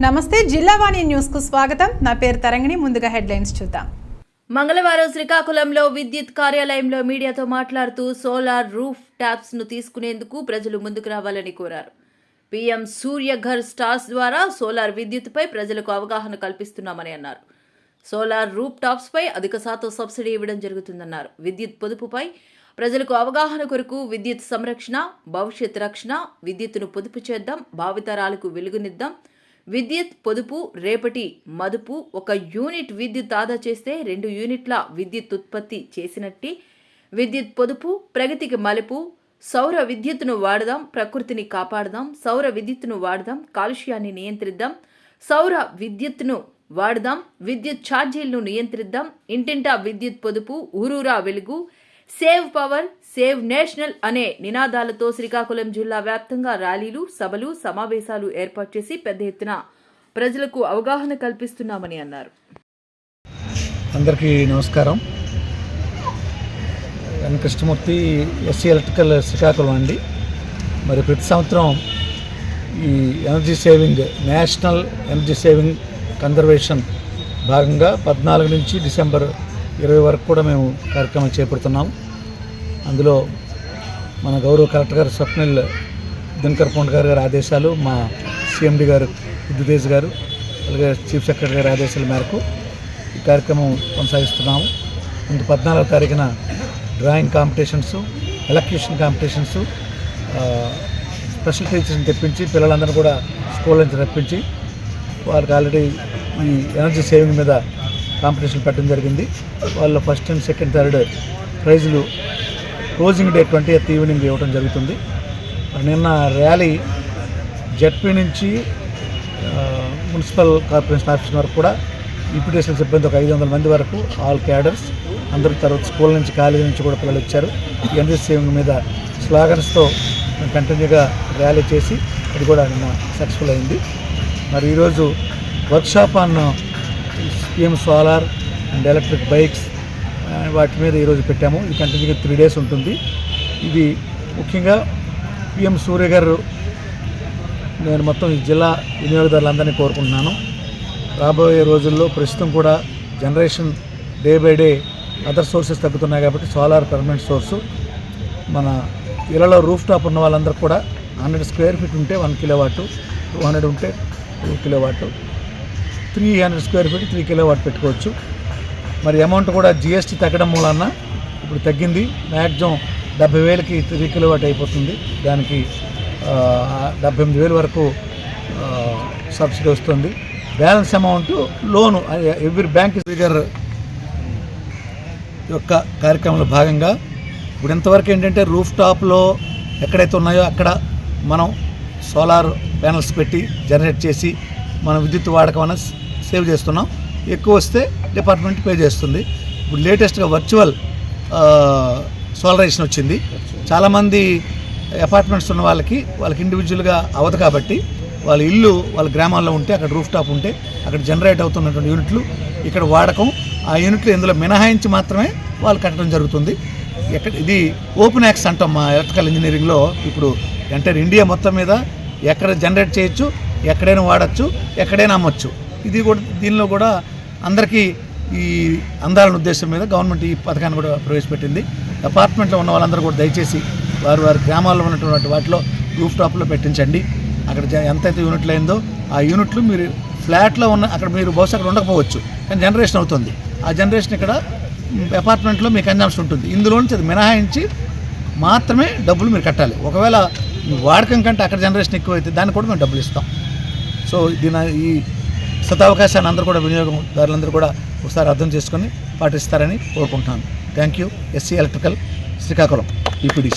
నమస్తే జిల్లావాణి న్యూస్ కు స్వాగతం. నా పేరు తరంగిణి. ముందుగా హెడ్లైన్స్ చూద్దాం. మంగళవారం శ్రీకాకుళంలో విద్యుత్ కార్యాలయంలో మీడియాతో మాట్లాడుతూ సోలార్ రూఫ్ టాప్స్ ను తీసుకునేందుకు ప్రజలు ముందుకు రావాలని కోరారు. పీఎం సూర్యఘర్ స్టార్స్ ద్వారా సోలార్ విద్యుత్పై ప్రజలకు అవగాహన కల్పిస్తున్నామని అన్నారు. సోలార్ రూఫ్ టాప్స్ పై అధిక శాతం సబ్సిడీ ఇవ్వడం జరుగుతుందన్నారు. విద్యుత్ పొదుపుపై ప్రజలకు అవగాహన కొరకు విద్యుత్ సంరక్షణ, భవిష్యత్ రక్షణ, విద్యుత్తును పొదుపు చేద్దాం, భావితరాలకు వెలుగునిద్దాం, విద్యుత్ పొదుపు రేపటి మదుపు, 1 యూనిట్ విద్యుత్ ఆదా చేస్తే 2 యూనిట్ల విద్యుత్ ఉత్పత్తి చేసినట్టి, విద్యుత్ పొదుపు ప్రగతికి మలుపు, సౌర విద్యుత్తును వాడదాం, ప్రకృతిని కాపాడదాం, సౌర విద్యుత్తును వాడదాం, కాలుష్యాన్ని నియంత్రిద్దాం, సౌర విద్యుత్తును వాడదాం, విద్యుత్ ఛార్జీలను నియంత్రిద్దాం, ఇంటింటా విద్యుత్ పొదుపు, ఊరూరా వెలుగు, సేవ్ పవర్, సేవ్ నేషనల్ అనే నినాదాలతో శ్రీకాకుళం జిల్లా వ్యాప్తంగా ర్యాలీలు, సభలు, సమావేశాలు ఏర్పాటు చేసి పెద్ద ఎత్తున ప్రజలకు అవగాహన కల్పిస్తున్నామని అన్నారు. అందరికీ నమస్కారం. ఎన్ కృష్ణమూర్తి, ఎస్సీ ఎలక్ట్రికల్ శ్రీకాకుళం అండి. మరి ప్రతి సంవత్సరం ఈ energy saving, national energy saving conservation భాగంగా 14 నుంచి డిసెంబర్ 20 వరకు కూడా మేము కార్యక్రమం చేపడుతున్నాం. అందులో మన గౌరవ కలెక్టర్ గారు స్వప్నిల్ దినకర్ పొండ్కర్ గారి ఆదేశాలు, మా సిఎండి గారు విద్యుతేజ్ గారు, అలాగే చీఫ్ సెక్రటరీ గారి ఆదేశాల మేరకు ఈ కార్యక్రమం కొనసాగిస్తున్నాము. ముందు 14వ తారీఖున drawing competitions, electrician competitions, special టీచర్స్ని తెప్పించి పిల్లలందరూ కూడా స్కూల్ నుంచి రప్పించి వాళ్ళకి ఆల్రెడీ ఈ ఎనర్జీ సేవింగ్ మీద కాంపిటీషన్ పెట్టడం జరిగింది. వాళ్ళు ఫస్ట్ అండ్ సెకండ్, థర్డ్ ప్రైజులు క్లోజింగ్ డే 20th ఈవినింగ్ ఇవ్వడం జరుగుతుంది. నిన్న ర్యాలీ జెడ్పీ నుంచి మున్సిపల్ కార్పొరేషన్ ఆఫీస్ వరకు కూడా ఈపీటీఎస్ఎల్ సిబ్బంది ఒక 500 మంది వరకు, ఆల్ క్యాడర్స్ అందరూ, తర్వాత స్కూల్ నుంచి, కాలేజీ నుంచి కూడా పిల్లలు వచ్చారు. ఎనర్జీ సేవింగ్ మీద స్లోగన్స్తో కంటిన్యూగా ర్యాలీ చేసి అది కూడా నిన్న సక్సెస్ఫుల్ అయింది. మరి ఈరోజు workshop on PM solar and electric bikes వాటి మీద ఈరోజు పెట్టాము. ఇది కంటిన్యూగా 3 days ఉంటుంది. ఇది ముఖ్యంగా పీఎం సూర్య గారు, నేను మొత్తం ఈ జిల్లా వినియోగదారులందరినీ కోరుకుంటున్నాను. రాబోయే రోజుల్లో ప్రస్తుతం కూడా generation day by day other sources తగ్గుతున్నాయి కాబట్టి సోలార్ పర్మనెంట్ సోర్సు మన ఇళ్లలో రూఫ్ టాప్ ఉన్న వాళ్ళందరూ కూడా 100 square feet ఉంటే 1 kilowatt, 200 ఉంటే 2 kilowatt, 300 square feet 3 kilowatt పెట్టుకోవచ్చు. మరి అమౌంట్ కూడా జిఎస్టీ తగ్గడం మూలన ఇప్పుడు తగ్గింది. మ్యాక్సిమం 70,000కి 3 kilowatt అయిపోతుంది. దానికి 78,000 వరకు సబ్సిడీ వస్తుంది. బ్యాలెన్స్ అమౌంట్ లోను ఎవ్రీ బ్యాంక్ ఫిగర్ యొక్క కార్యక్రమంలో భాగంగా ఇప్పుడు ఎంతవరకు ఏంటంటే రూఫ్ టాప్లో ఎక్కడైతే ఉన్నాయో అక్కడ మనం సోలార్ ప్యానల్స్ పెట్టి జనరేట్ చేసి మనం విద్యుత్ వాడకం అనేది సేవ్ చేస్తున్నాం. ఎక్కువ వస్తే డిపార్ట్మెంట్ పే చేస్తుంది. ఇప్పుడు లేటెస్ట్గా వర్చువల్ సోలరైజేషన్ వచ్చింది. చాలామంది అపార్ట్మెంట్స్ ఉన్న వాళ్ళకి ఇండివిజువల్గా అవ్వదు కాబట్టి వాళ్ళ ఇల్లు వాళ్ళ గ్రామాల్లో ఉంటే అక్కడ రూఫ్ టాప్ ఉంటే అక్కడ జనరేట్ అవుతున్నటువంటి యూనిట్లు ఇక్కడ వాడకం, ఆ యూనిట్లు ఇందులో మినహాయించి మాత్రమే వాళ్ళు కట్టడం జరుగుతుంది. ఇది ఓపెన్ యాక్సెస్ అంటాం మా ఎలక్ట్రికల్ ఇంజనీరింగ్లో. ఇప్పుడు ఎంటైర్ ఇండియా మొత్తం మీద ఎక్కడ జనరేట్ చేయొచ్చు, ఎక్కడైనా వాడచ్చు, ఎక్కడైనా అమ్మచ్చు. ఇది కూడా దీనిలో కూడా అందరికీ ఈ అందాలన్న ఉద్దేశం మీద గవర్నమెంట్ ఈ పథకాన్ని కూడా ప్రవేశపెట్టింది. అపార్ట్మెంట్లో ఉన్న వాళ్ళందరూ కూడా దయచేసి వారి గ్రామాల్లో ఉన్నటువంటి వాటిలో రూఫ్ టాప్లో పెట్టించండి. అక్కడ ఎంతైతే యూనిట్లు అయిందో ఆ యూనిట్లు మీరు ఫ్లాట్లో ఉన్న అక్కడ మీరు బహుశా అక్కడ ఉండకపోవచ్చు, కానీ జనరేషన్ అవుతుంది. ఆ జనరేషన్ ఇక్కడ అపార్ట్మెంట్లో మీ కన్జంప్షన్ ఉంటుంది. ఇందులో నుంచి అది మినహాయించి మాత్రమే డబ్బులు మీరు కట్టాలి. ఒకవేళ వాడకం కంటే అక్కడ జనరేషన్ ఎక్కువైతే దాన్ని కూడా మేము డబ్బులు ఇస్తాం. సో ఈ సదవకాశాన్ని అందరూ కూడా వినియోగదారులందరూ కూడా ఒకసారి అర్థం చేసుకొని పాటిస్తారని కోరుకుంటున్నాను. Thank you. SC electrical Srikakulam ఈపీడీసీ.